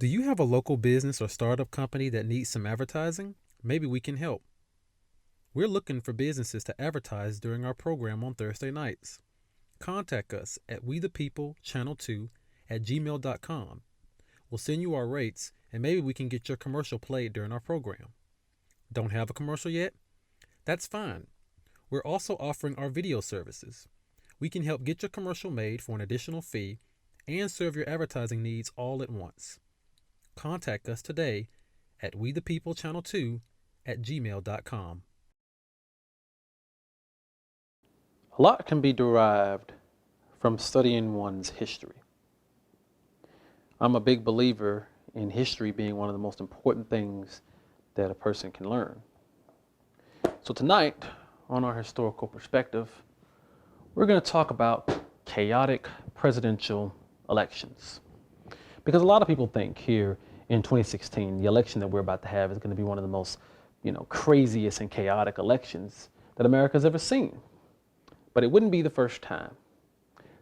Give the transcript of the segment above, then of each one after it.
Do you have a local business or startup company that needs some advertising? Maybe we can help. We're looking for businesses to advertise during our program on Thursday nights. Contact us at we the people channel 2 at gmail.com. We'll send you our rates and maybe we can get your commercial played during our program. Don't have a commercial yet? That's fine. We're also offering our video services. We can help get your commercial made for an additional fee and serve your advertising needs all at once. Contact us today at we the people channel 2 at gmail.com. A lot can be derived from studying one's history. I'm a big believer in history being one of the most important things that a person can learn. So tonight, on our historical perspective, we're going to talk about chaotic presidential elections. Because a lot of people think here in 2016, the election that we're about to have is going to be one of the most, craziest and chaotic elections that America's ever seen. But it wouldn't be the first time.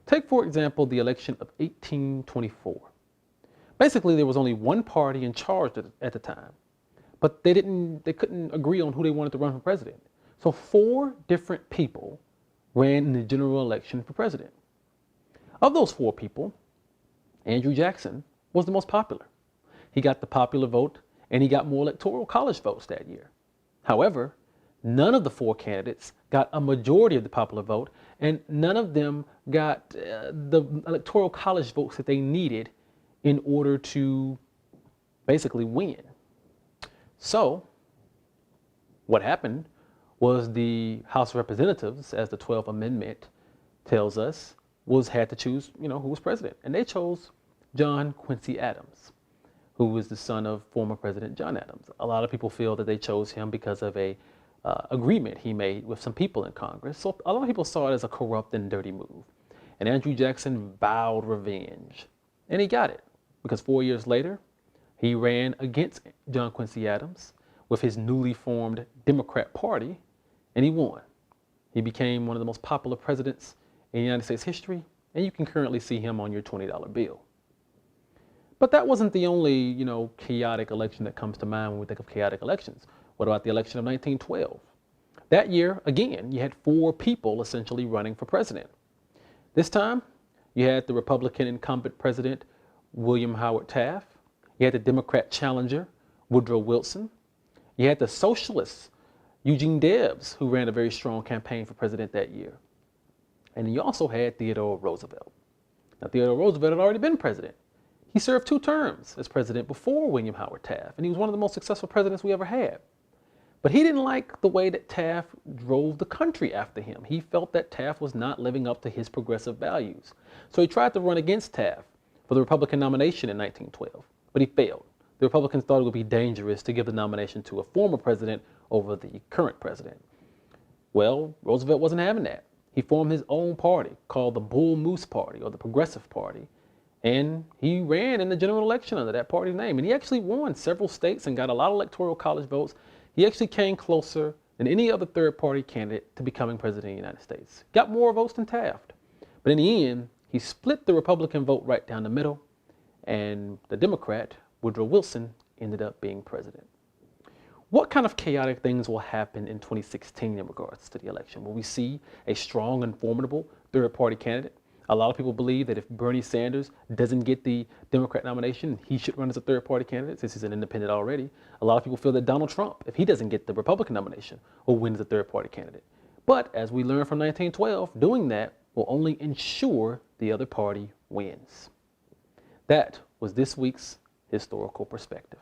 Take, for example, the election of 1824. Basically, there was only one party in charge at the time, but they couldn't agree on who they wanted to run for president. So 4 different people ran in the general election for president. Of those 4 people, Andrew Jackson was the most popular. He got the popular vote and he got more electoral college votes that year. However, none of the 4 candidates got a majority of the popular vote, and none of them got the electoral college votes that they needed in order to basically win. So what happened was the House of Representatives, as the 12th Amendment tells us, had to choose, who was president. And they chose John Quincy Adams, who was the son of former President John Adams. A lot of people feel that they chose him because of a agreement he made with some people in Congress. So a lot of people saw it as a corrupt and dirty move. And Andrew Jackson vowed revenge. And he got it, because 4 years later, he ran against John Quincy Adams with his newly formed Democrat Party, and he won. He became one of the most popular presidents in United States history, and you can currently see him on your $20 bill. But that wasn't the only, chaotic election that comes to mind when we think of chaotic elections. What about the election of 1912? That year, again, you had 4 people essentially running for president. This time, you had the Republican incumbent president, William Howard Taft. You had the Democrat challenger, Woodrow Wilson. You had the socialist, Eugene Debs, who ran a very strong campaign for president that year. And you also had Theodore Roosevelt. Now, Theodore Roosevelt had already been president. He served 2 terms as president before William Howard Taft, and he was one of the most successful presidents we ever had. But he didn't like the way that Taft drove the country after him. He felt that Taft was not living up to his progressive values. So he tried to run against Taft for the Republican nomination in 1912, but he failed. The Republicans thought it would be dangerous to give the nomination to a former president over the current president. Well, Roosevelt wasn't having that. He formed his own party called the Bull Moose Party, or the Progressive Party, and he ran in the general election under that party's name. And he actually won several states and got a lot of electoral college votes. He actually came closer than any other third-party candidate to becoming president of the United States. Got more votes than Taft. But in the end, he split the Republican vote right down the middle, and the Democrat, Woodrow Wilson, ended up being president. What kind of chaotic things will happen in 2016 in regards to the election? Will we see a strong and formidable third-party candidate? A lot of people believe that if Bernie Sanders doesn't get the Democrat nomination, he should run as a third-party candidate since he's an independent already. A lot of people feel that Donald Trump, if he doesn't get the Republican nomination, will win as a third-party candidate. But as we learned from 1912, doing that will only ensure the other party wins. That was this week's Historical Perspective.